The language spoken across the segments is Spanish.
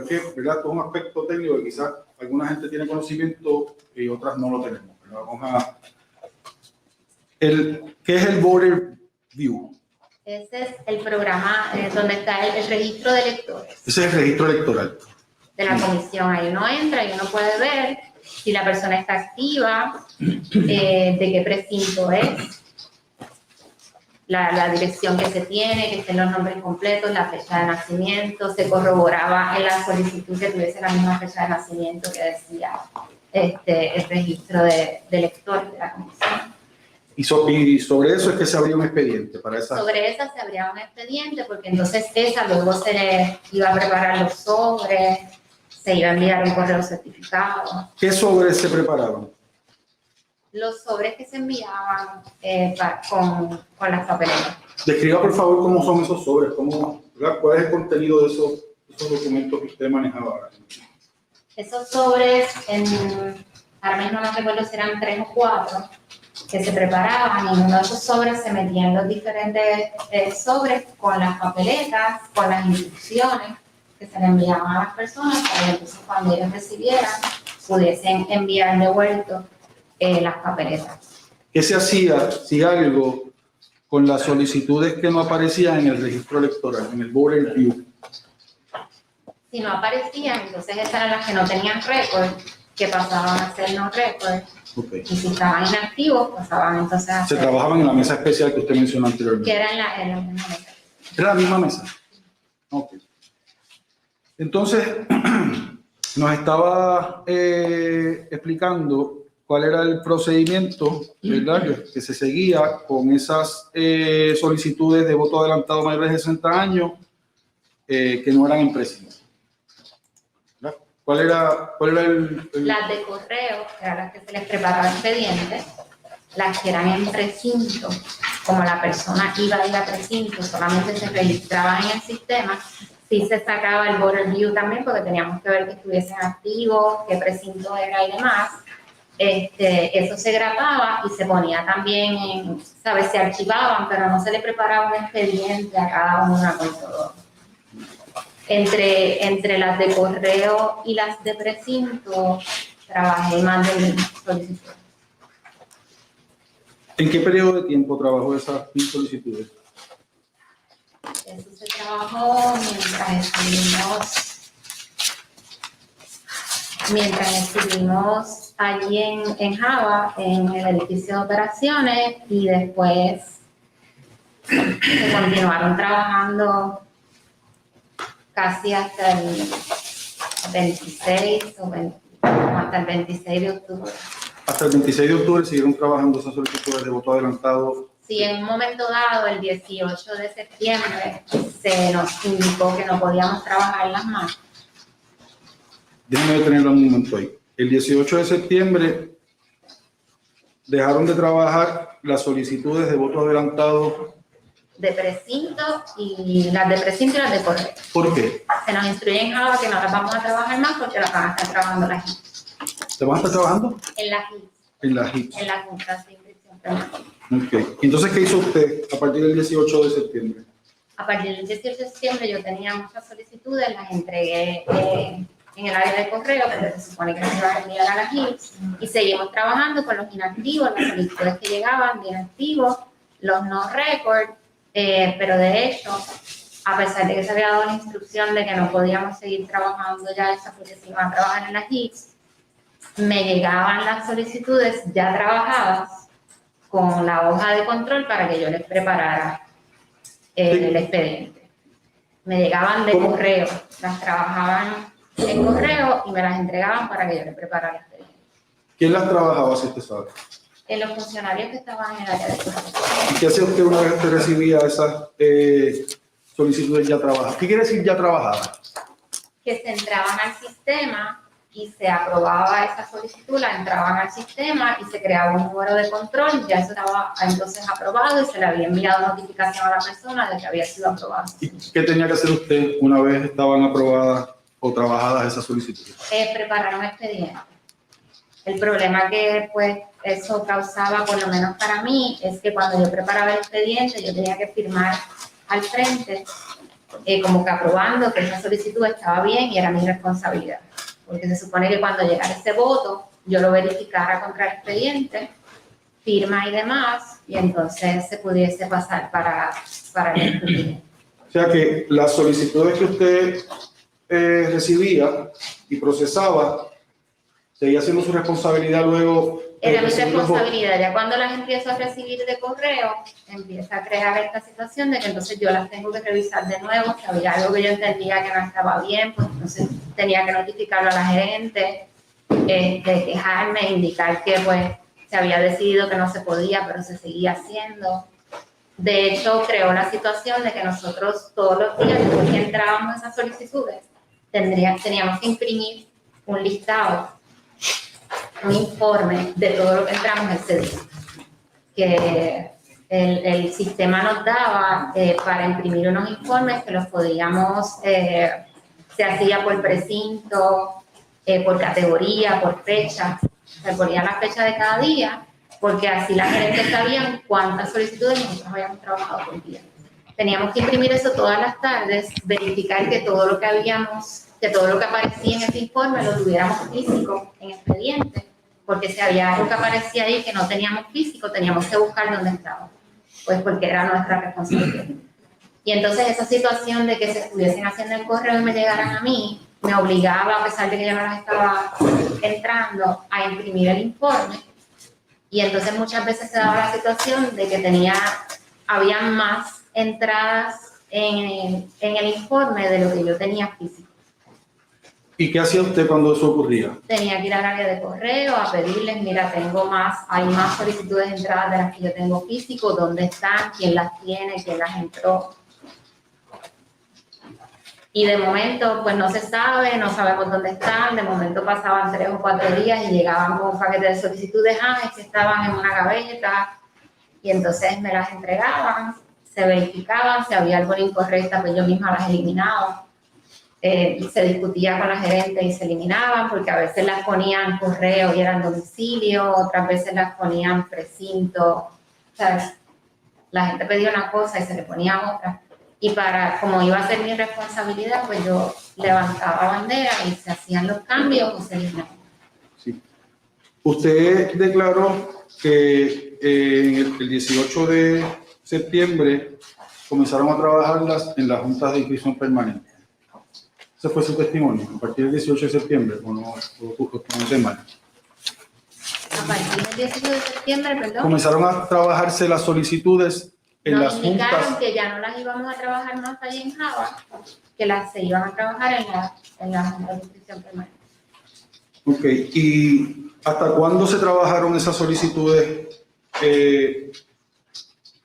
es que, ¿verdad? Todo un aspecto técnico que quizás alguna gente tiene conocimiento y otras no lo tenemos. Pero vamos a... ¿Qué es el Voter View? Ese es el programa donde está el registro de electores. Ese es el registro electoral. De la comisión. Ahí uno entra y uno puede ver si la persona está activa, de qué precinto es, la dirección que se tiene, que estén los nombres completos, la fecha de nacimiento, se corroboraba en la solicitud que tuviese la misma fecha de nacimiento que decía el registro de electores de la comisión. Y sobre eso es que se abría un expediente para esa. Sobre esa se abría un expediente porque entonces esa luego se le iba a preparar los sobres, se iba a enviar un correo certificado. ¿Qué sobres se preparaban? Los sobres que se enviaban con las papeletas. Describa por favor cómo son esos sobres, cuál es el contenido de esos documentos que usted manejaba ahora. Esos sobres, ahora mismo no recuerdo si eran 3 o 4, que se preparaban y en uno de esos sobres se metían los diferentes sobres con las papeletas, con las instrucciones que se le enviaban a las personas para que entonces cuando ellos recibieran pudiesen enviar de vuelto las papeletas. ¿Qué se hacía si algo con las solicitudes que no aparecían en el registro electoral, en el Voter View? Si no aparecían, entonces esas eran las que no tenían récord, que pasaban a ser no récord. Okay. Y si estaban inactivos, pasaban entonces a Se ser... trabajaban en la mesa especial que usted mencionó anteriormente. Que era en la misma mesa. ¿Era la misma mesa? Ok. Entonces, nos estaba explicando cuál era el procedimiento, ¿verdad?, que se seguía con esas solicitudes de voto adelantado mayores de 60 años que no eran en precinto. ¿Cuál era el...? Las de correo, que eran las que se les preparaba el expediente, las que eran en precinto, como la persona iba a ir a precinto, solamente se registraban en el sistema, sí se sacaba el Voter View también, porque teníamos que ver que estuviesen activos, qué precinto era y demás. Eso se grababa y se ponía también en, ¿sabes? Se archivaban, pero no se le preparaba un expediente a cada una con todo. Entre las de correo y las de precinto, trabajé más de 1000 solicitudes. ¿En qué periodo de tiempo trabajó esas 1000 solicitudes? Eso se trabajó mientras estuvimos allí en Java, en el edificio de operaciones, y después se continuaron trabajando casi hasta el 26 o hasta el 26 de octubre. Hasta el 26 de octubre siguieron trabajando esas solicitudes de voto adelantado. Sí, en un momento dado, el 18 de septiembre, se nos indicó que no podíamos trabajarlas más. Déjenme detenerlo un momento ahí. El 18 de septiembre dejaron de trabajar las solicitudes de voto adelantado. De precinto y las de precinto y las de correo. ¿Por qué? Se nos instruye en Java que no las vamos a trabajar más porque las van a estar trabajando las HIPs. ¿Te van a estar trabajando? En las HIPs. En las HIPs. En las juntas de inscripción permanente. Ok. Entonces, ¿qué hizo usted a partir del 18 de septiembre? A partir del 18 de septiembre yo tenía muchas solicitudes, las entregué en el área de correo, pero se supone que nos iban a enviar a las HIPs, y seguimos trabajando con los inactivos, las solicitudes que llegaban de inactivos, los no record, pero de hecho, a pesar de que se había dado la instrucción de que no podíamos seguir trabajando ya esa porque se iban a trabajar en las HIPs, me llegaban las solicitudes ya trabajadas con la hoja de control para que yo les preparara el expediente. Me llegaban de correo, las trabajaban en correo y me las entregaban para que yo les preparara el expediente. ¿Quién las trabajaba, si usted sabe? Los funcionarios que estaban en el área de correo. ¿Y qué hacía usted una vez que recibía esas solicitudes ya trabajadas? ¿Qué quiere decir ya trabajadas? Que se entraban al sistema y se aprobaba esa solicitud, la entraban al sistema y se creaba un número de control, ya eso estaba entonces aprobado y se le había enviado notificación a la persona de que había sido aprobado. ¿Y qué tenía que hacer usted una vez estaban aprobadas o trabajadas esas solicitudes? Preparar un expediente. El problema que pues eso causaba, por lo menos para mí, es que cuando yo preparaba el expediente yo tenía que firmar al frente como que aprobando que esa solicitud estaba bien y era mi responsabilidad. Porque se supone que cuando llegara ese voto, yo lo verificara contra el expediente, firma y demás, y entonces se pudiese pasar para el escrutinio. O sea que las solicitudes que usted recibía y procesaba, seguía siendo su responsabilidad luego. Era mi responsabilidad. Ya cuando las empiezo a recibir de correo, empieza a crear esta situación de que entonces yo las tengo que revisar de nuevo. Si había algo que yo entendía que no estaba bien, pues entonces tenía que notificarlo a la gerente, quejarme, indicar que pues se había decidido que no se podía, pero se seguía haciendo. De hecho, creó la situación de que nosotros todos los días, después que entrábamos esas solicitudes, teníamos que imprimir un listado, un informe de todo lo que entramos ese día, que el sistema nos daba para imprimir unos informes que los podíamos, se hacía por precinto, por categoría, por fecha, se ponía la fecha de cada día, porque así la gerente sabían cuántas solicitudes nosotros habíamos trabajado por día. Teníamos que imprimir eso todas las tardes, verificar que todo lo que aparecía en ese informe lo tuviéramos físico en expediente, porque si había algo que aparecía ahí que no teníamos físico, teníamos que buscar dónde estaba, pues porque era nuestra responsabilidad. Y entonces esa situación de que se estuviesen haciendo el correo y me llegaran a mí, me obligaba, a pesar de que yo no las estaba entrando, a imprimir el informe. Y entonces muchas veces se daba la situación de que había más entradas en el informe de lo que yo tenía físico. ¿Y qué hacía usted cuando eso ocurría? Tenía que ir al área de correo a pedirles, mira, hay más solicitudes de entradas de las que yo tengo físico, ¿dónde están? ¿Quién las tiene? ¿Quién las entró? Y de momento, pues no se sabe, no sabemos dónde están. De momento pasaban 3 o 4 días y llegaban con un paquete de solicitudes, que estaban en una gaveta, y entonces me las entregaban, se verificaban, si había algo incorrecto, pues yo misma las eliminaba. Se discutía con la gerente y se eliminaban, porque a veces las ponían correo y eran domicilio, otras veces las ponían precinto. ¿Sabes? La gente pedía una cosa y se le ponía otra. Y como iba a ser mi responsabilidad, pues yo levantaba bandera y se hacían los cambios o se eliminaban. Sí. Usted declaró que el 18 de septiembre comenzaron a trabajar en las juntas de inscripción permanente. Ese fue su testimonio, a partir del 18 de septiembre, o no sé mal. A partir del 18 de septiembre, perdón. Comenzaron a trabajarse las solicitudes en las juntas. Nos indicaron que ya no las íbamos a trabajar más allá en Java, que se iban a trabajar en la junta de inscripción permanente. Ok, ¿y hasta cuándo se trabajaron esas solicitudes?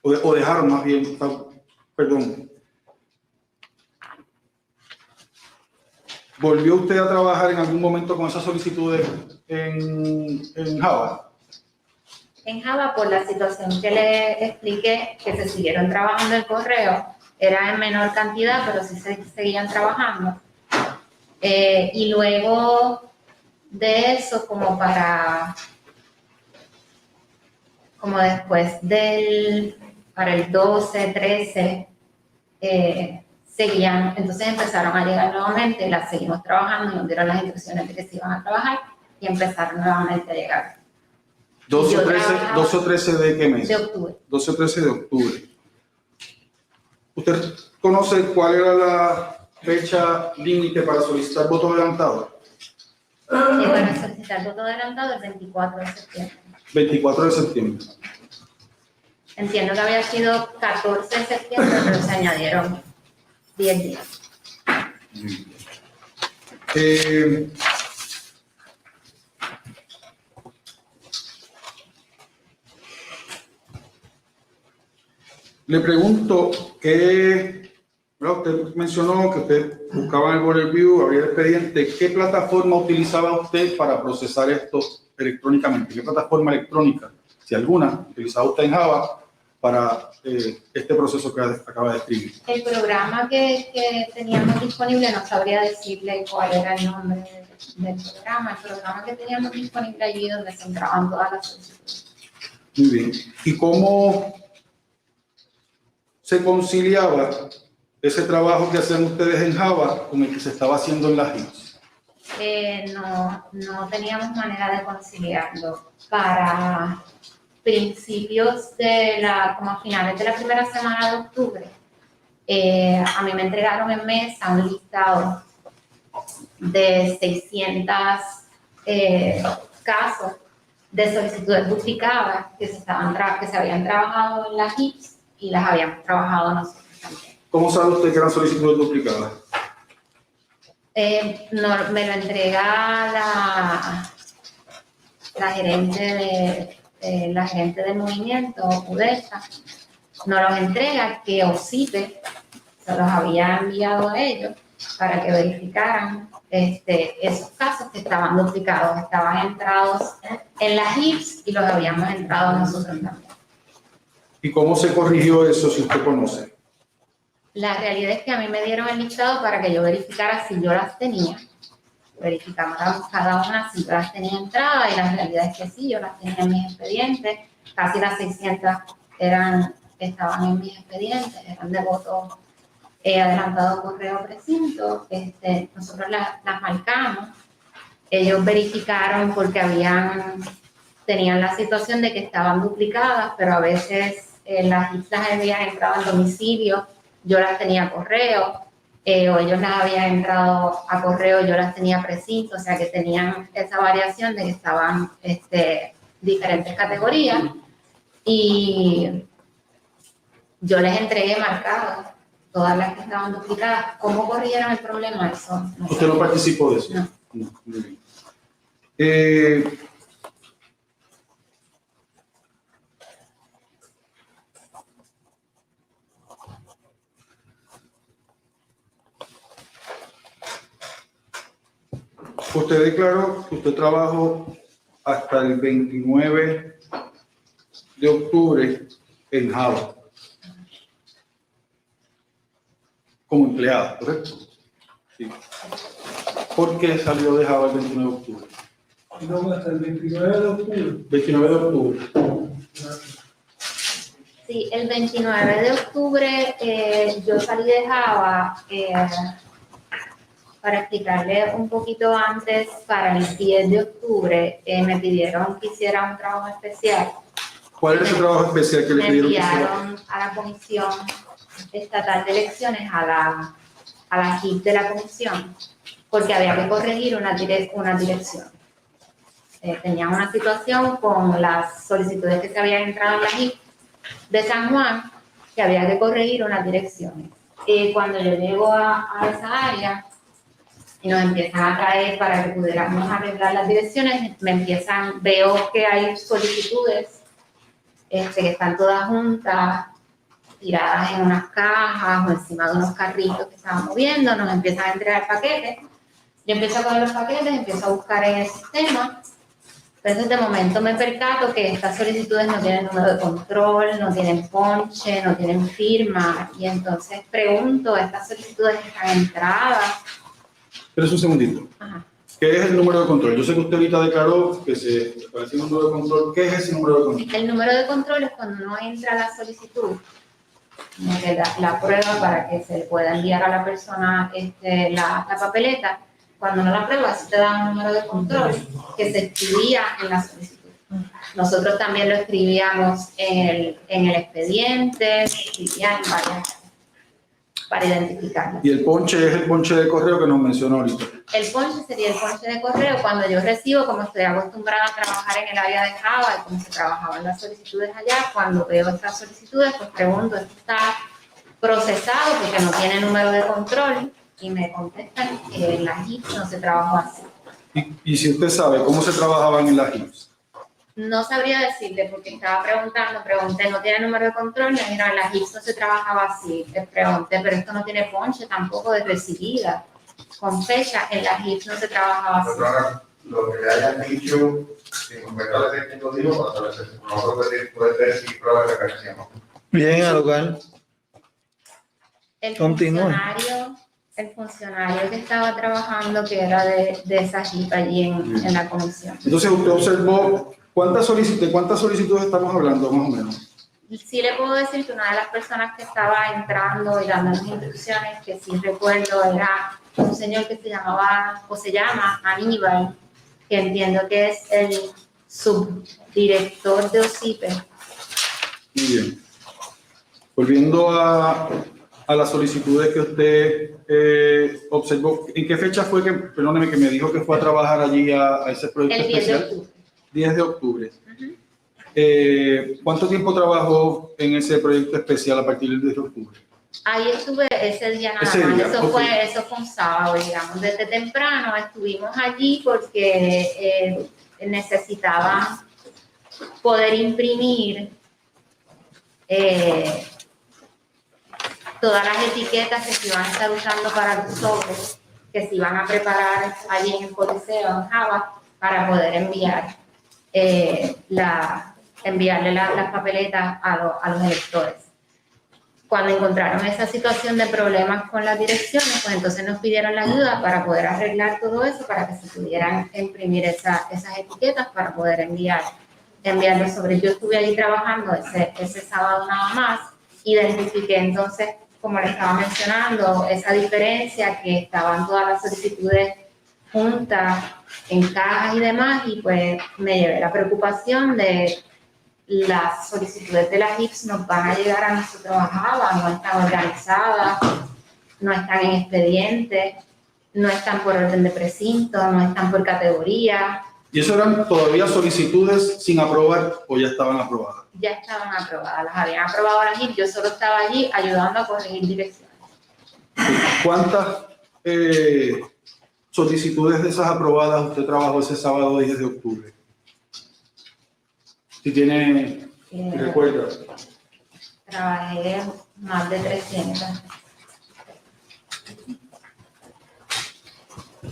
O dejaron más bien, perdón. ¿Volvió usted a trabajar en algún momento con esas solicitudes en Java? En Java, por la situación que le expliqué, que se siguieron trabajando el correo, era en menor cantidad, pero sí se seguían trabajando. Y luego de eso, como después para el 12, 13, seguían, entonces empezaron a llegar nuevamente, las seguimos trabajando y nos dieron las instrucciones de que se iban a trabajar y empezaron nuevamente a llegar. 12 o 13 de qué mes? De octubre. 12 o 13 de octubre. ¿Usted conoce cuál era la fecha límite para solicitar voto adelantado? Para solicitar voto adelantado el 24 de septiembre. 24 de septiembre. Entiendo que había sido 14 de septiembre, pero se añadieron 10 días. Le pregunto que usted mencionó que usted buscaba en el Board Review, abría el expediente. ¿Qué plataforma utilizaba usted para procesar esto electrónicamente? ¿Qué plataforma electrónica, si alguna, utilizaba usted en Java para este proceso que acaba de escribir? El programa que teníamos disponible, no sabría decirle cuál era el nombre del programa. El programa que teníamos disponible allí donde se entraban todas las solicitudes. Muy bien. ¿Y cómo se conciliaba ese trabajo que hacían ustedes en Java con el que se estaba haciendo en las HIPS? No teníamos manera de conciliarlo. Para principios como a finales de la primera semana de octubre, a mí me entregaron en mesa un listado de 600 casos de solicitudes duplicadas que se habían trabajado en las HIPS y las habíamos trabajado nosotros también. ¿Cómo sabe usted que eran solicitudes duplicadas? No, me lo entrega la gerente del movimiento, UDESA, nos los entrega que OSIPE se los había enviado a ellos para que verificaran esos casos que estaban duplicados, estaban entrados en las HIPS y los habíamos entrado nosotros también. ¿Y cómo se corrigió eso, si usted conoce? La realidad es que a mí me dieron el listado para que yo verificara si yo las tenía. Verificamos cada una si yo las tenía entrada y la realidad es que sí, yo las tenía en mis expedientes. Casi las 600 estaban en mis expedientes, eran de voto adelantado correo precinto. Nosotros las marcamos. Ellos verificaron porque tenían la situación de que estaban duplicadas, pero a veces las islas habían entrado en domicilio, yo las tenía a correo, o ellos las habían entrado a correo, yo las tenía precinto, o sea que tenían esa variación de que estaban diferentes categorías, y yo les entregué marcadas todas las que estaban duplicadas. ¿Cómo corrigieron el problema? Eso no ¿Usted no participó de eso? No. No, muy bien. Usted declaró que usted trabajó hasta el 29 de octubre en Java como empleada, ¿correcto? Sí. ¿Por qué salió de Java el 29 de octubre? No, hasta el 29 de octubre. 29 de octubre. Sí, el 29 de octubre yo salí de Java, para explicarle un poquito antes, para el 10 de octubre me pidieron que hiciera un trabajo especial. ¿Cuál era ese trabajo especial que le Me pidieron que hiciera? enviaron a la Comisión Estatal de Elecciones, a la JIP de la Comisión, porque había que corregir una dirección. Tenían una situación con las solicitudes que se habían entrado en la JIP de San Juan, que había que corregir unas direcciones. Cuando yo llego a esa área y nos empiezan a traer para que pudiéramos arreglar las direcciones, veo que hay solicitudes que están todas juntas, tiradas en unas cajas o encima de unos carritos que estaban moviendo, nos empiezan a entregar paquetes. Yo empiezo a coger los paquetes, empiezo a buscar en el sistema. Entonces, de momento me percato que estas solicitudes no tienen número de control, no tienen ponche, no tienen firma. Y entonces pregunto, ¿estas solicitudes están entradas? Espera un segundito. Ajá. ¿Qué es el número de control? Yo sé que usted ahorita declaró que se parecía un número de control. ¿Qué es ese número de control? El número de control es cuando uno entra a la solicitud, que da la prueba para que se le pueda enviar a la persona la papeleta. Cuando uno la prueba, se te da un número de control que se escribía en la solicitud. Nosotros también lo escribíamos en el expediente, se escribía en varias para identificarlo. Y el ponche es el ponche de correo que nos mencionó ahorita. El ponche sería el ponche de correo cuando yo recibo, como estoy acostumbrada a trabajar en el área de Java y como se trabajaban las solicitudes allá, cuando veo estas solicitudes, pues pregunto, ¿esto está procesado porque no tiene número de control? Y me contestan que en las HIPS no se trabajó así. Y si usted sabe cómo se trabajaban en las HIPS. No sabría decirle porque estaba pregunté, ¿no tiene número de control? Me dijeron, en las HIPS no se trabajaba así. Le pregunté, pero esto no tiene ponche tampoco de recibida, con fecha, en las HIPS no se trabajaba así. Doctora, lo que le hayan dicho, sin completar ese punto digo, para saber si nosotros puede decir pruebas de referencia, ¿no? Bien, al lugar. El Continúe. funcionario que estaba trabajando, que era de esa JIP allí en la comisión. Entonces usted observó, ¿de cuántas solicitudes estamos hablando más o menos? sí le puedo decir que una de las personas que estaba entrando y dándonos instrucciones, que sí recuerdo, era un señor que se llamaba, o se llama Aníbal, que entiendo que es el subdirector de OSIPE. Muy bien. Volviendo a las solicitudes que usted observó, ¿en qué fecha fue que, perdóneme, que me dijo que fue a trabajar allí a ese proyecto El 10 de especial? octubre. 10 de octubre. Ujú. ¿Cuánto tiempo trabajó en ese proyecto especial a partir del 10 de octubre? Ahí estuve ese día nada Ese más, día, eso, ok. eso fue un sábado, digamos. Desde temprano estuvimos allí porque necesitaban poder imprimir todas las etiquetas que se iban a estar usando para los sobres que se iban a preparar allí en el Coliseo, en Java, para poder enviarle las papeletas a los electores. Cuando encontraron esa situación de problemas con las direcciones, pues entonces nos pidieron la ayuda para poder arreglar todo eso, para que se pudieran imprimir esas etiquetas para poder enviarlos sobre. Yo estuve allí trabajando ese sábado nada más, identifiqué entonces, como le estaba mencionando, esa diferencia, que estaban todas las solicitudes juntas en cajas y demás, y pues me llevé la preocupación de las solicitudes de las HIPS nos van a llegar a nosotros a Java, no están organizadas, no están en expediente, no están por orden de precinto, no están por categoría. ¿Y eso eran todavía solicitudes sin aprobar o ya estaban aprobadas? Ya estaban aprobadas, las habían aprobado las HIPS, yo solo estaba allí ayudando a corregir direcciones. ¿Cuántas solicitudes de esas aprobadas usted trabajó ese sábado 10 de octubre? Si tiene, si recuerda. Trabajé más de 300.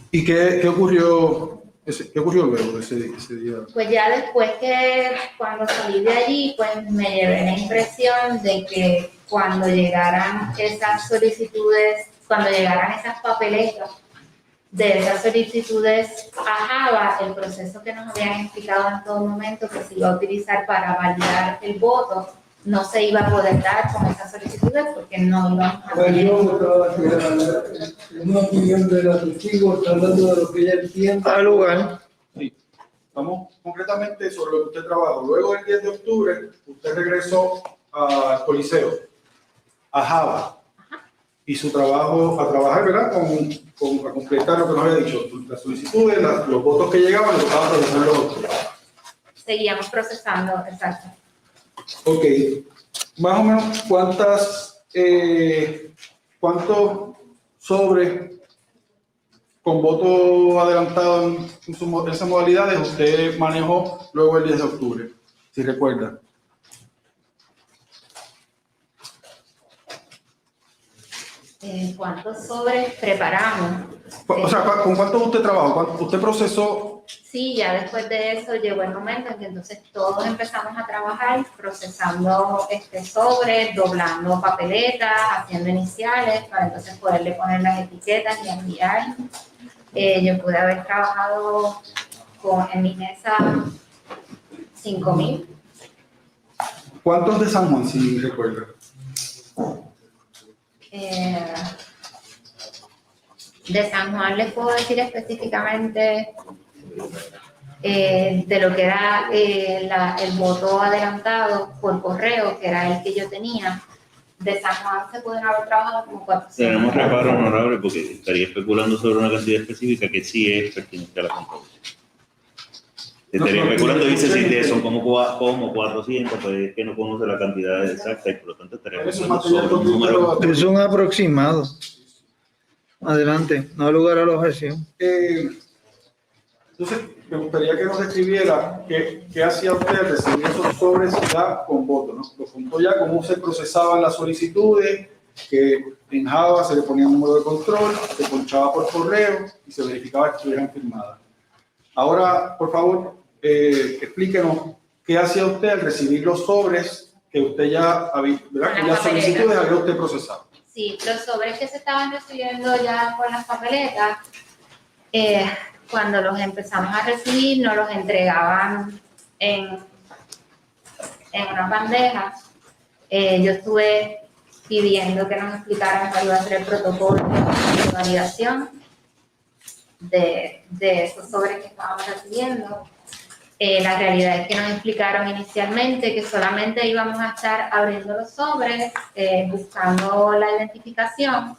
¿Y qué ocurrió luego de ese día? Pues ya después que cuando salí de allí, pues me llevé la impresión de que cuando llegaran esas solicitudes, cuando llegaran esas papeletas de esas solicitudes a Java, el proceso que nos habían explicado en todo momento que se iba a utilizar para validar el voto, no se iba a poder dar con esas solicitudes porque no íbamos a Pues tener. una opinión de la testigo, está hablando de lo que ella entiende. Al lugar. Sí. Estamos concretamente sobre lo que usted trabajó. Luego del 10 de octubre, usted regresó al Coliseo, a Java, y su trabajo, a trabajar, ¿verdad? A completar lo que nos había dicho, las solicitudes, los votos que llegaban, los estaban procesando los otros. Seguíamos procesando, exacto. Ok, más o menos, ¿cuántos sobres con voto adelantado en esas modalidades usted manejó luego el 10 de octubre, si recuerda? ¿Cuántos sobres preparamos? O sea, ¿con cuántos usted trabajó? ¿Usted procesó? Sí, ya después de eso llegó el momento en que entonces todos empezamos a trabajar procesando sobres, doblando papeletas, haciendo iniciales para entonces poderle poner las etiquetas y enviar. Yo pude haber trabajado en mi mesa 5,000. ¿Cuántos de San Juan, si recuerda? De San Juan les puedo decir específicamente de lo que era el voto adelantado por correo, que era el que yo tenía. De San Juan se pueden haber trabajado como 400. Tenemos reparo honorable porque estaría especulando sobre una cantidad específica que sí es pertinente a la controversia. Estaría especulando, dice si son como 400, pues es que no conoce la cantidad exacta y por lo tanto estaría especulando sobre un número. Es un aproximado. Adelante, no hay lugar a la objeción. Entonces, me gustaría que nos describiera qué hacía usted al recibir esos sobres ya con voto, ¿no? Lo contó ya cómo se procesaban las solicitudes, que en Java se le ponía un número de control, se ponchaba por correo y se verificaba que estuvieran firmadas. Ahora, por favor, explíquenos qué hacía usted al recibir los sobres que usted ya había, ¿verdad? Que las solicitudes había usted procesado. Sí, los sobres que se estaban recibiendo ya con las papeletas, cuando los empezamos a recibir, nos los entregaban en una bandeja Yo estuve pidiendo que nos explicaran cuál iba a ser el protocolo de validación de esos sobres que estábamos recibiendo. La realidad es que nos explicaron inicialmente que solamente íbamos a estar abriendo los sobres, buscando la identificación,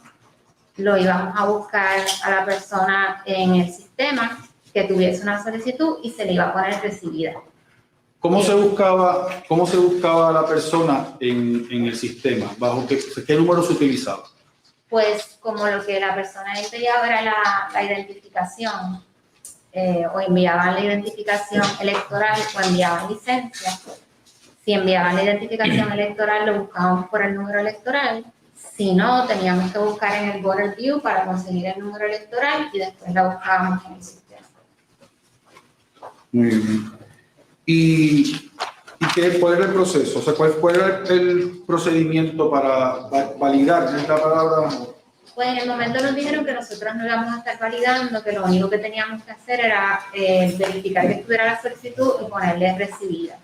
lo íbamos a buscar a la persona en el sistema que tuviese una solicitud y se le iba a poner recibida. ¿Cómo se buscaba a la persona en el sistema? ¿Bajo qué número se utilizaba? Pues como lo que la persona enviaba era la identificación, o enviaban la identificación electoral o enviaban licencia. Si enviaban la identificación electoral, lo buscábamos por el número electoral. Si no, teníamos que buscar en el Voter View para conseguir el número electoral y después la buscábamos en el sistema. Muy bien. ¿Y cuál era el proceso? O sea, ¿cuál era el procedimiento para validar esta palabra? Pues en el momento nos dijeron que nosotros no íbamos a estar validando, que lo único que teníamos que hacer era verificar que estuviera la solicitud y ponerle recibida.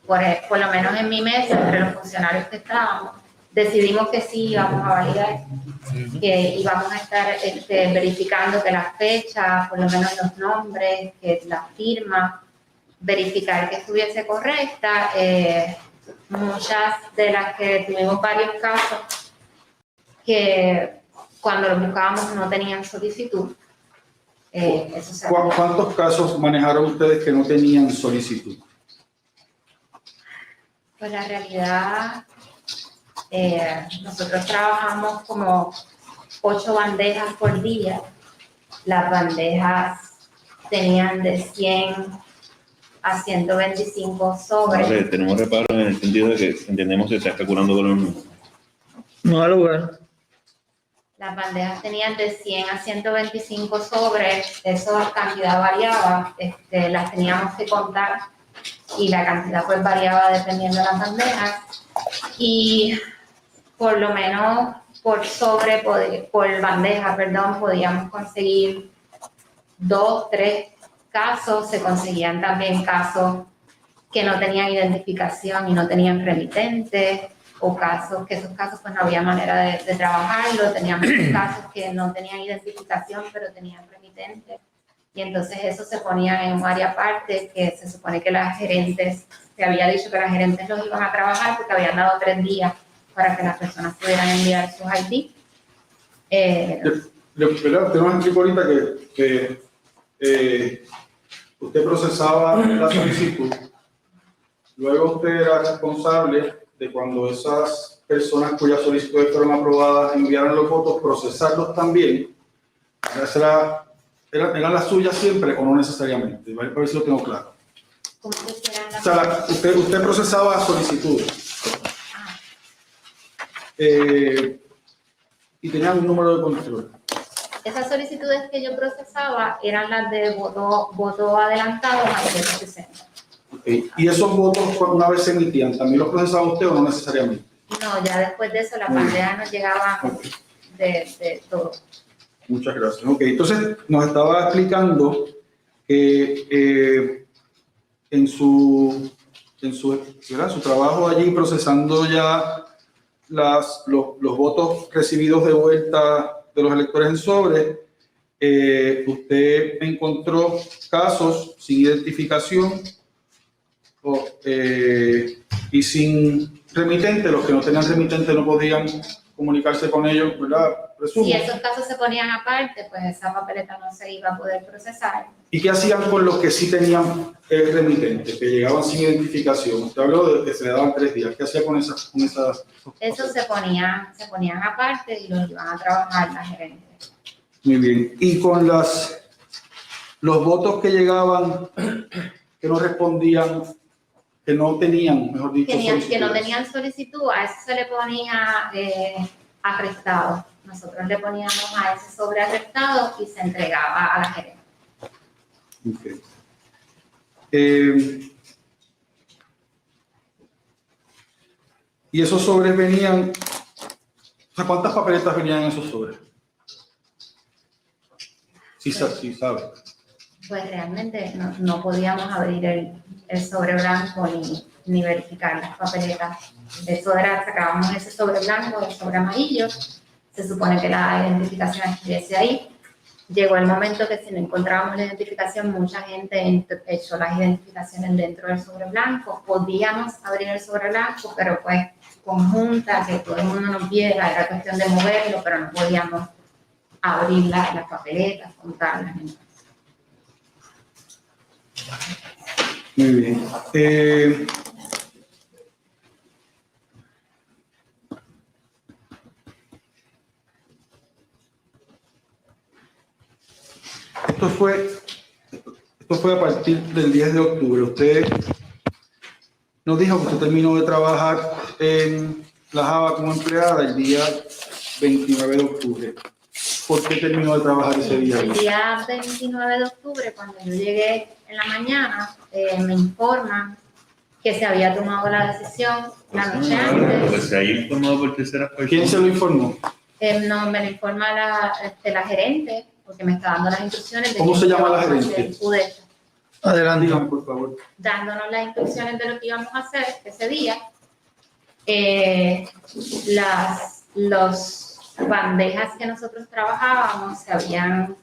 Por lo menos en mi mesa, entre los funcionarios que estábamos, decidimos que sí íbamos a validar, que íbamos a estar verificando que las fechas, por lo menos los nombres, que la firma, verificar que estuviese correcta. Muchas de las que tuvimos varios casos que cuando los buscábamos no tenían solicitud. ¿Cuántos casos manejaron ustedes que no tenían solicitud? Pues la realidad, nosotros trabajamos como 8 bandejas por día. Las bandejas tenían de 100 a 125 sobres. Vale, tenemos reparo en el sentido de que entendemos que se está especulando con los números. No al lugar. Las bandejas tenían de 100 a 125 sobres, esa cantidad variaba, las teníamos que contar y la cantidad pues variaba dependiendo de las bandejas. Y por lo menos por bandeja, podíamos conseguir 2, 3 casos. Se conseguían también casos que no tenían identificación y no tenían remitente, o casos que esos casos pues no había manera de trabajarlo. Teníamos casos que no tenían identificación pero tenían remitente, y entonces eso se ponía en un área aparte que se supone que las gerentes, se había dicho que las gerentes los iban a trabajar porque habían dado 3 días para que las personas pudieran enviar sus ID. Usted nos explicó ahorita que usted procesaba la solicitud, luego usted era responsable de cuando esas personas cuyas solicitudes fueron aprobadas enviaran los votos, procesarlos también. ¿Eran las suyas siempre o no necesariamente? A ver si lo tengo claro. ¿Cómo que quieran O sea, usted procesaba solicitudes y tenía un número de control. Esas solicitudes que yo procesaba eran las de voto adelantado más de 60. Okay. ¿Y esos votos, una vez se emitían, también los procesaba usted o no necesariamente? No, ya después de eso las bandejas nos llegaban de todo. Muchas gracias. Ok, entonces nos estaba explicando que en su trabajo allí procesando ya los votos recibidos de vuelta de los electores en sobre, usted encontró casos sin identificación y sin remitente. Los que no tenían remitente no podían comunicarse con ellos, ¿verdad? Presumo. Si esos casos se ponían aparte, pues esa papeleta no se iba a poder procesar. ¿Y qué hacían con los que sí tenían remitente, que llegaban sin identificación? Usted habló de que se le daban 3 días. ¿Qué hacía con esas? Esos se ponían aparte y los iban a trabajar la gerente. Muy bien. ¿Y con los votos que llegaban, que no respondían, que no tenían, mejor dicho, Que no tenían solicitud, a eso se le ponía arrestado. Nosotros le poníamos a ese sobre arrestado y se entregaba a la gerente. Okay. Y esos sobres venían, o sea, ¿cuántas papeletas venían en esos sobres? Sí, sabe. Pues realmente no podíamos abrir el sobre blanco ni verificar las papeletas. Eso era, sacábamos ese sobre blanco, el sobre amarillo, se supone que la identificación estuviese ahí. Llegó el momento que si no encontrábamos la identificación, mucha gente echó las identificaciones dentro del sobre blanco. Podíamos abrir el sobre blanco, pero pues conjunta, que todo el mundo nos viera, era cuestión de moverlo, pero no podíamos abrir las papeletas, contarlas. Muy bien. Esto fue a partir del 10 de octubre. Usted nos dijo que usted terminó de trabajar en la Java como empleada el día 29 de octubre. ¿Por qué terminó de trabajar ese día? El día 29 de octubre, cuando yo llegué en la mañana, me informan que se había tomado la decisión la noche antes. Pues se ha informado por terceras personas. ¿Quién se lo informó? No, me lo informa la gerente, porque me está dando las instrucciones. ¿Cómo se llama la gerente? Adelante. Dígame, por favor. Dándonos las instrucciones de lo que íbamos a hacer ese día. Los bandejas que nosotros trabajábamos se habían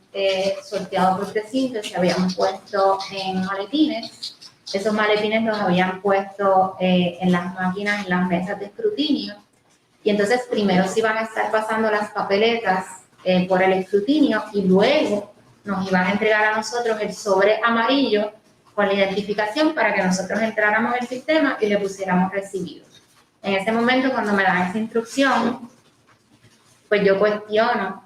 sorteado por recintos, se habían puesto en maletines. Esos maletines los habían puesto en las máquinas, en las mesas de escrutinio. Y entonces primero se iban a estar pasando las papeletas por el escrutinio y luego nos iban a entregar a nosotros el sobre amarillo con la identificación para que nosotros entráramos al sistema y le pusiéramos recibido. En ese momento, cuando me dan esa instrucción, pues yo cuestiono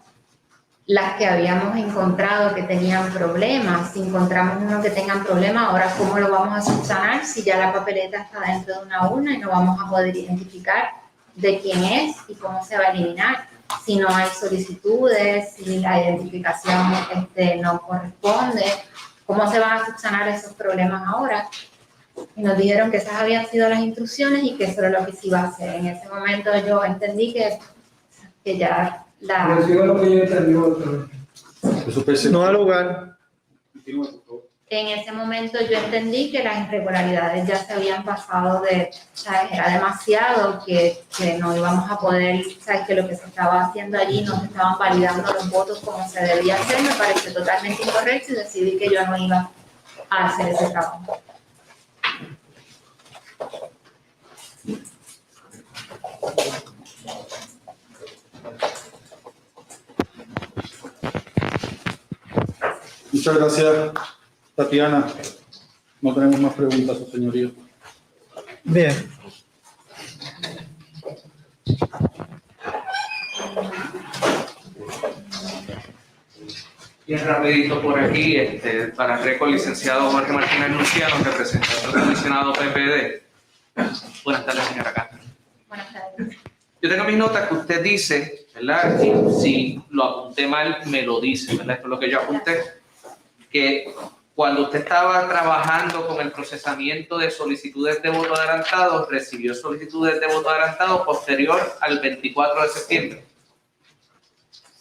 las que habíamos encontrado que tenían problemas. Si encontramos uno que tengan problemas, ahora ¿cómo lo vamos a subsanar si ya la papeleta está dentro de una urna y no vamos a poder identificar de quién es y cómo se va a eliminar? Si no hay solicitudes, si la identificación no corresponde, ¿cómo se van a subsanar esos problemas ahora? Y nos dijeron que esas habían sido las instrucciones y que eso era lo que se iba a hacer. En ese momento yo entendí que ya la... Reciba lo que yo entendió otra vez. Eso percibe. No al lugar. Continúe, por favor. En ese momento yo entendí que las irregularidades ya se habían pasado ¿sabes? Era demasiado, que no íbamos a poder, ¿sabes? Que lo que se estaba haciendo allí no se estaban validando los votos como se debía hacer, me pareció totalmente incorrecto y decidí que yo no iba a hacer ese trabajo. Muchas gracias, Tatiana. No tenemos más preguntas, su señoría. Bien. Bien rapidito por aquí, para el récord, licenciado Jorge Martínez Luciano, representante del comisionado PPD. Buenas tardes, señora Castro. Buenas tardes. Yo tengo mis notas que usted dice, ¿verdad? Y si lo apunté mal, me lo dice, ¿verdad? Esto es lo que yo apunté. Que cuando usted estaba trabajando con el procesamiento de solicitudes de voto adelantado, recibió solicitudes de voto adelantado posterior al 24 de septiembre.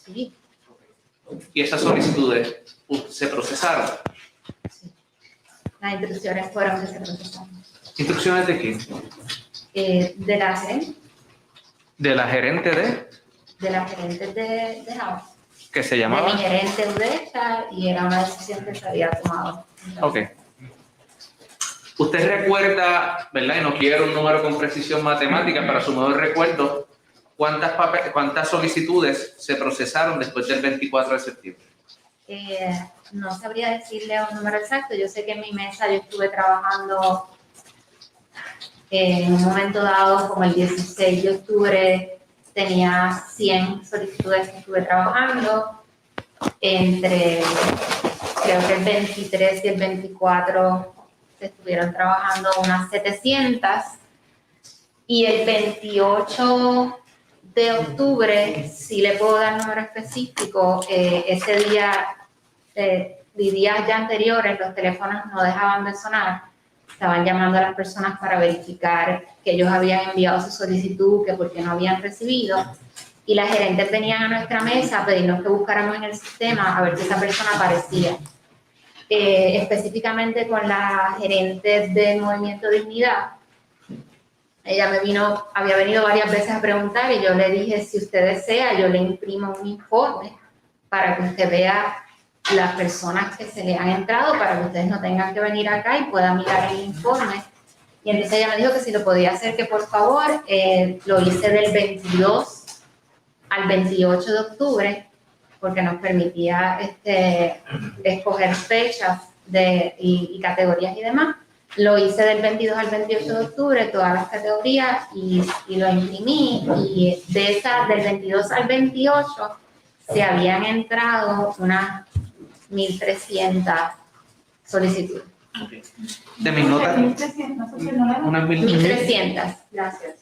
Sí, Y esas solicitudes se procesaron. sí. Las instrucciones fueron que se procesaron. ¿Instrucciones de quién? De la gerente, De la gerente de House. que se De llamaba. mi gerente UDESA, y era una decisión que se había tomado. Ok. Usted recuerda, ¿verdad? Y no quiero un número con precisión matemática, para su mejor recuerdo, ¿cuántas solicitudes se procesaron después del 24 de septiembre? No sabría decirle un número exacto. Yo sé que en mi mesa yo estuve trabajando en un momento dado, como el 16 de octubre, tenía 100 solicitudes que estuve trabajando. Entre, creo que el 23 y el 24 se estuvieron trabajando unas 700. Y el 28 de octubre, si le puedo dar número específico, ese día, días ya anteriores, los teléfonos no dejaban de sonar. Estaban llamando a las personas para verificar que ellos habían enviado su solicitud, que porque no habían recibido. Y las gerentes venían a nuestra mesa a pedirnos que buscáramos en el sistema a ver si esa persona aparecía. Específicamente con la gerente del Movimiento Dignidad, Ella había venido varias veces a preguntar y yo le dije, si usted desea, yo le imprimo un informe para que usted vea las personas que se le han entrado, para que ustedes no tengan que venir acá y puedan mirar el informe. Y entonces ella me dijo que si lo podía hacer, que por favor, lo hice del 22 al 28 de octubre, porque nos permitía escoger fechas y categorías y demás. Lo hice del 22 al 28 de octubre, todas las categorías, y lo imprimí. Y del 22 al 28 se habían entrado unas 1.300 solicitudes. De mis notas, unas 1.300, gracias.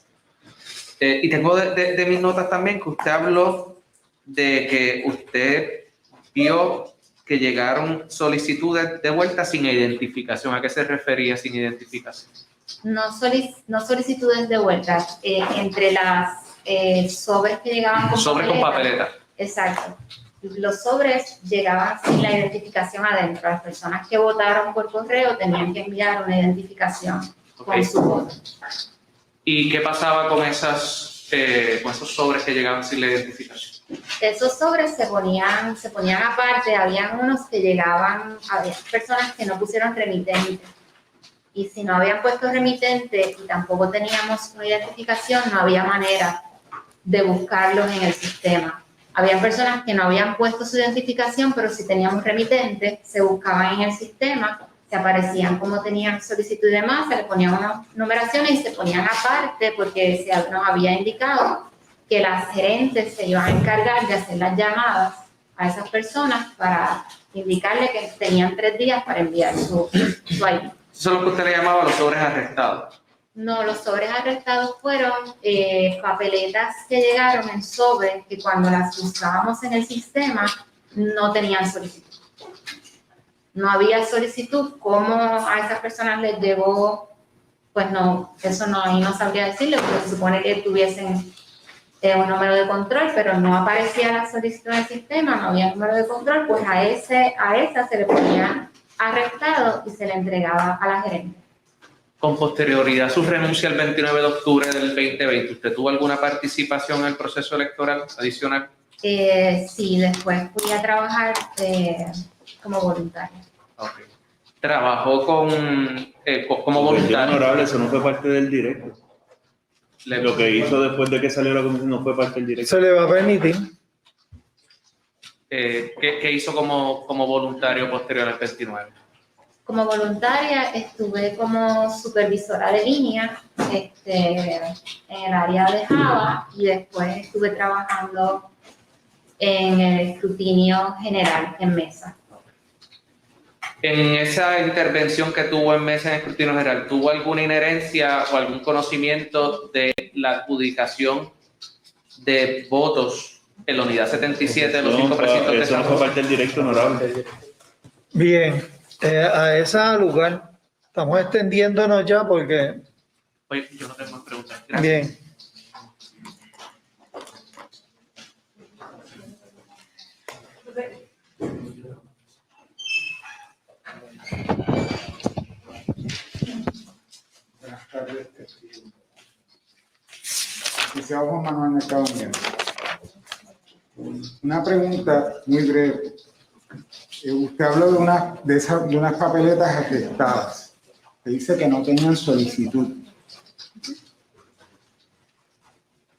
Y tengo de mis notas también que usted habló de que usted vio que llegaron solicitudes de vuelta sin identificación. ¿A qué se refería sin identificación? No solicitudes de vuelta, entre las sobres que llegaban con Sobre con papeleta. Exacto. Los sobres llegaban sin la identificación adentro. Las personas que votaron por correo tenían que enviar una identificación con su voto. ¿Y qué pasaba con esos sobres que llegaban sin la identificación? Esos sobres se ponían aparte. Habían unos que llegaban, había personas que no pusieron remitente. Y si no habían puesto remitente y tampoco teníamos una identificación, no había manera de buscarlos en el sistema. Había personas que no habían puesto su identificación, pero si teníamos remitente, se buscaban en el sistema, se aparecían como tenían solicitud y demás, se les ponían unas numeraciones y se ponían aparte porque nos había indicado que las gerentes se iban a encargar de hacer las llamadas a esas personas para indicarle que tenían 3 días para enviar su ID. Eso es lo que usted le llamaba los sobres arrestados. No, los sobres arrestados fueron papeletas que llegaron en sobres que cuando las usábamos en el sistema no tenían solicitud. No había solicitud. ¿Cómo a esas personas les llegó? Pues no, eso no, ahí no sabría decirle, porque se supone que tuviesen un número de control, pero no aparecía la solicitud en el sistema, no había número de control, pues a esa se le ponía arrestado y se le entregaba a la gerente. Con posterioridad a su renuncia el 29 de octubre del 2020, ¿usted tuvo alguna participación en el proceso electoral adicional? Sí, después fui a trabajar como voluntaria. Okay. ¿Trabajó como voluntaria? Honorable, eso no fue parte del directo. Lo que hizo después de que salió la comisión no fue parte del directo. Se le va a permitir. ¿Qué hizo como voluntario posterior al 29? Como voluntaria estuve como supervisora de línea en el área de Java y después estuve trabajando en el escrutinio general en mesa. En esa intervención que tuvo en mesa en escrutinio general, ¿tuvo alguna inherencia o algún conocimiento de la adjudicación de votos en la unidad 77 de los 5 precintos de Eso no San fue Juan? parte del directo, honorable. Bien, a ese lugar estamos extendiéndonos ya porque... Oye, yo no tengo más preguntas. Gracias. Bien. Buenas tardes, licenciado Juan Manuel Mercado Mier. Una pregunta muy breve. Usted habló de unas papeletas atestadas. Usted dice que no tenían solicitud.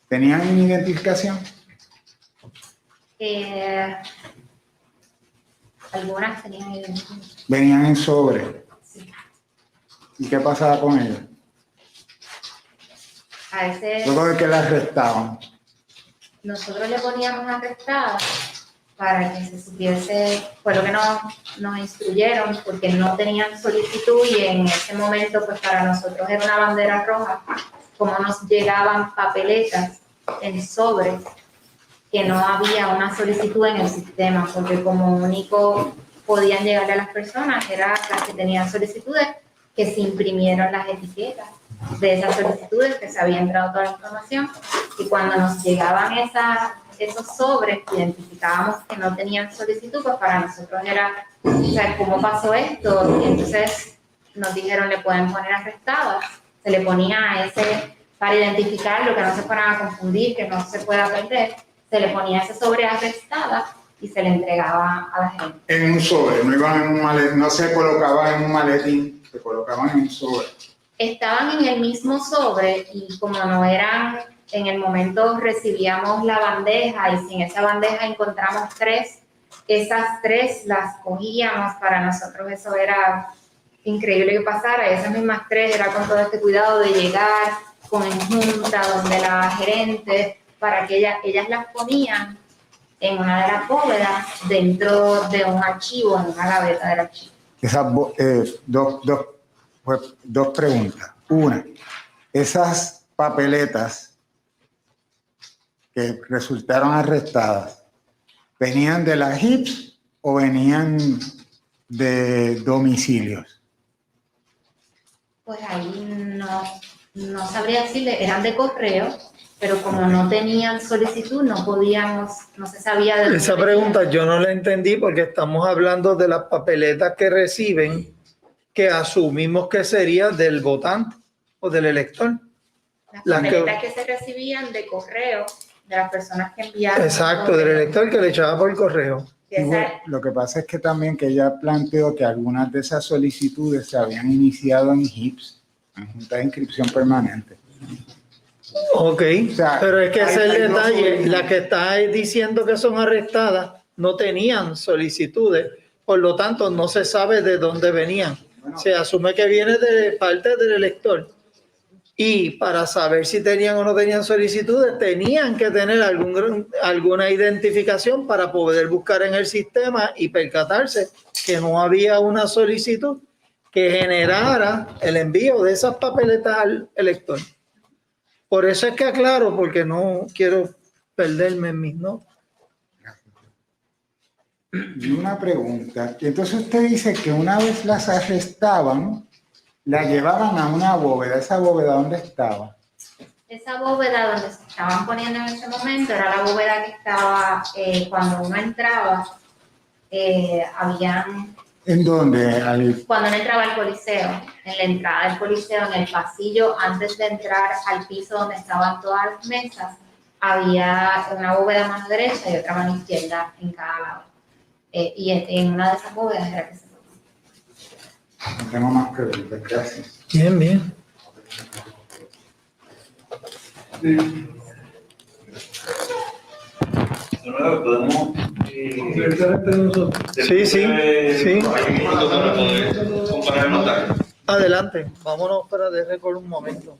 ¿Tenían identificación? Algunas tenían identificación. Venían en sobre. Sí. ¿Y qué pasaba con ellas? A ese Luego de que las arrestaban. nosotros le poníamos arrestadas para que se supiese, fue lo que nos instruyeron, porque no tenían solicitud y en ese momento pues para nosotros era una bandera roja, como nos llegaban papeletas en sobres que no había una solicitud en el sistema, porque como único podían llegarle a las personas era las que tenían solicitudes, que se imprimieron las etiquetas de esas solicitudes, que se había entrado toda la información, y cuando nos llegaban esos sobres, identificábamos que no tenían solicitud, pues para nosotros era, o sea, ¿cómo pasó esto? Y entonces nos dijeron, le pueden poner arrestadas, se le ponía a ese para identificarlo, que no se fueran a confundir, que no se pueda perder, se le ponía ese sobre arrestada y se le entregaba a la gente. En un sobre, no iban en un maletín, no se colocaban en un maletín, se colocaban en un sobre. Estaban en el mismo sobre y como no eran, en el momento recibíamos la bandeja y si en esa bandeja encontramos 3, esas 3 las cogíamos. Para nosotros eso era increíble que pasara. Esas mismas 3 era con todo este cuidado de llegar con junta donde la gerente para que ellas las ponían en una de las bóvedas dentro de un archivo, en una gaveta del archivo. Dos preguntas. Una, esas papeletas que resultaron arrestadas, ¿venían de la HIPS o venían de domicilios? Pues ahí no sabría decirle, eran de correo, pero como no tenían solicitud, no se sabía de dónde Esa venían. pregunta yo no la entendí porque estamos hablando de las papeletas que reciben, que asumimos que sería del votante o del elector. Las papeletas que se recibían de correo de las personas que enviaron. Exacto, del elector que le echaba por correo. Y bueno, lo que pasa es que también que ella planteó que algunas de esas solicitudes se habían iniciado en HIPS, en Junta de Inscripción Permanente. Ok, O sea, pero es que ese es el hay dos detalle. solicitudes. Las que está diciendo que son arrestadas no tenían solicitudes, por lo tanto no se sabe de dónde venían. Se asume que viene de parte del elector. Y para saber si tenían o no tenían solicitudes, tenían que tener alguna identificación para poder buscar en el sistema y percatarse que no había una solicitud que generara el envío de esas papeletas al elector. Por eso es que aclaro, porque no quiero perderme en mis notas. Y una pregunta. Entonces usted dice que una vez las arrestaban, la llevaban a una bóveda. ¿Esa bóveda dónde estaba? Esa bóveda donde se estaban poniendo en ese momento era la bóveda que estaba, cuando uno entraba, habían... ¿En dónde? Cuando uno entraba al Coliseo, en la entrada del Coliseo, en el pasillo, antes de entrar al piso donde estaban todas las mesas, había una bóveda a mano derecha y otra mano izquierda en cada lado. Y en una de esas bóvedas era que se ponía. No tengo más preguntas. Gracias. Bien, bien. Podemos Sí, sí. hay minutos para poder comparar notas. Adelante, vámonos para de récord un momento.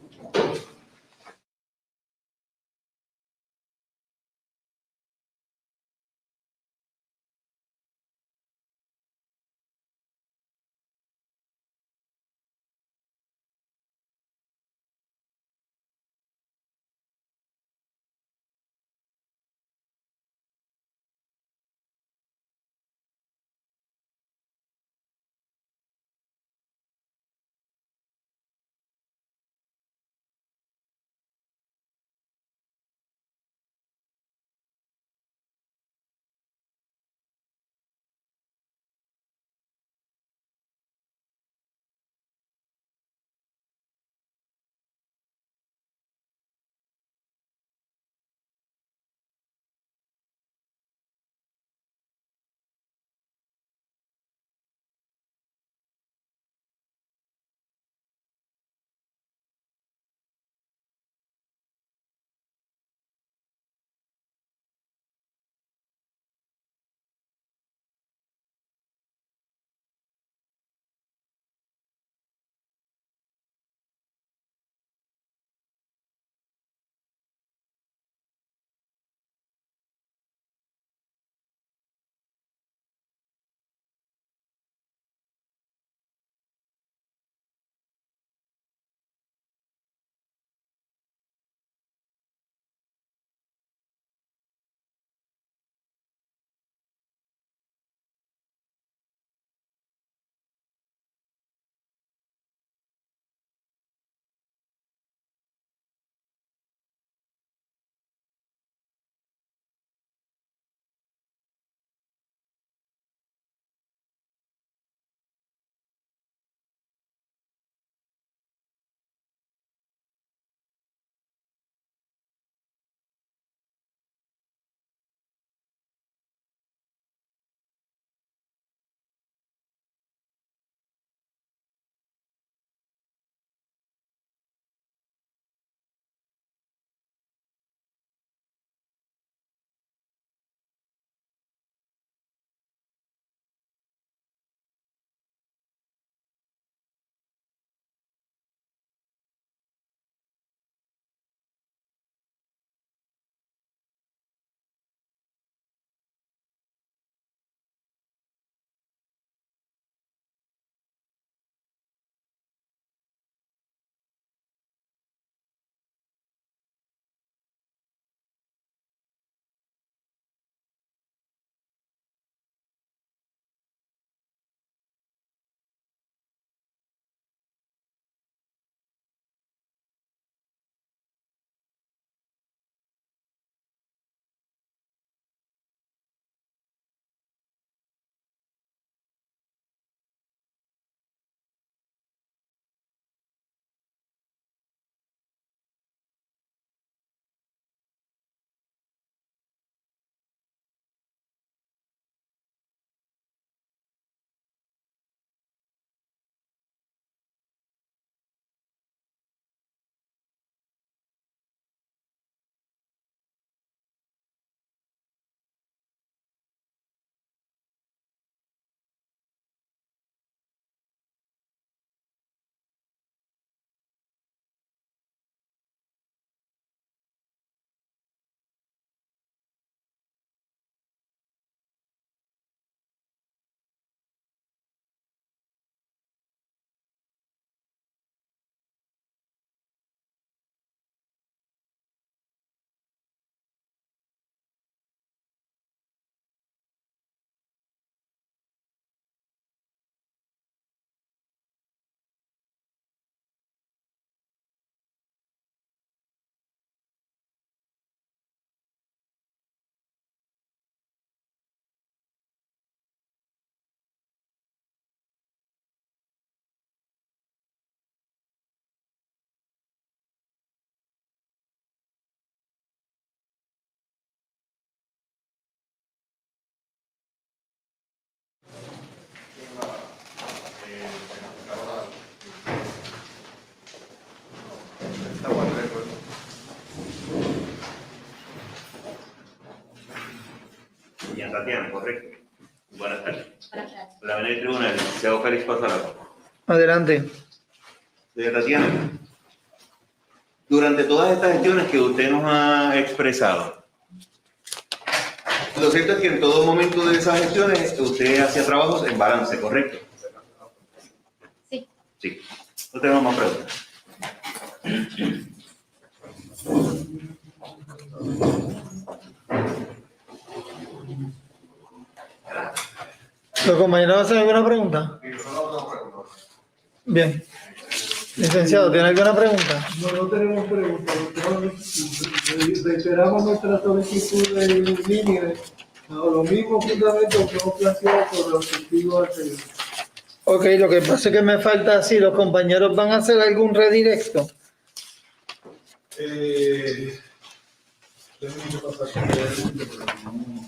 correcto. Buenas tardes. Buenas tardes. La venida del tribunal, licenciado Félix Pasarado. Adelante. Doña Tatiana, durante todas estas gestiones que usted nos ha expresado, lo cierto es que en todo momento de esas gestiones usted hacía trabajos en balance, ¿correcto? Sí. Sí. No tenemos más preguntas. ¿Los compañeros hacen alguna pregunta? Bien. Licenciado, ¿tiene alguna pregunta? No tenemos preguntas. Reiteramos nuestra solicitud de límite. Lo mismo fundamento que hemos planteado por los testigos anteriores. Ok, lo que pasa es que me falta si los compañeros van a hacer algún redirecto. Tengo que pasar por el-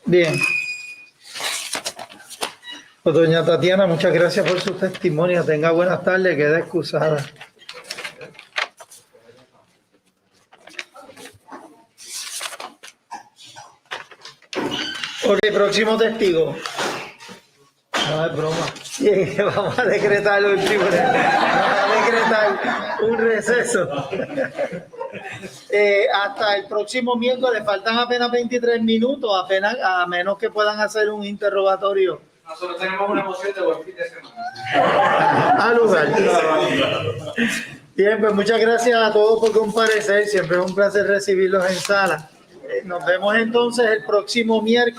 Bien. Pues doña Tatiana, muchas gracias por su testimonio. Tenga buenas tardes, queda excusada. Ok, próximo testigo. No es broma. Bien, vamos a decretar un tribunal. Vamos a decretar un receso. Hasta el próximo miércoles faltan apenas 23 minutos, apenas, a menos que puedan hacer un interrogatorio Nosotros tenemos una moción de buen fin de semana. al lugar. Bien, pues muchas gracias a todos por comparecer. Siempre es un placer recibirlos en sala. Nos vemos entonces el próximo miércoles.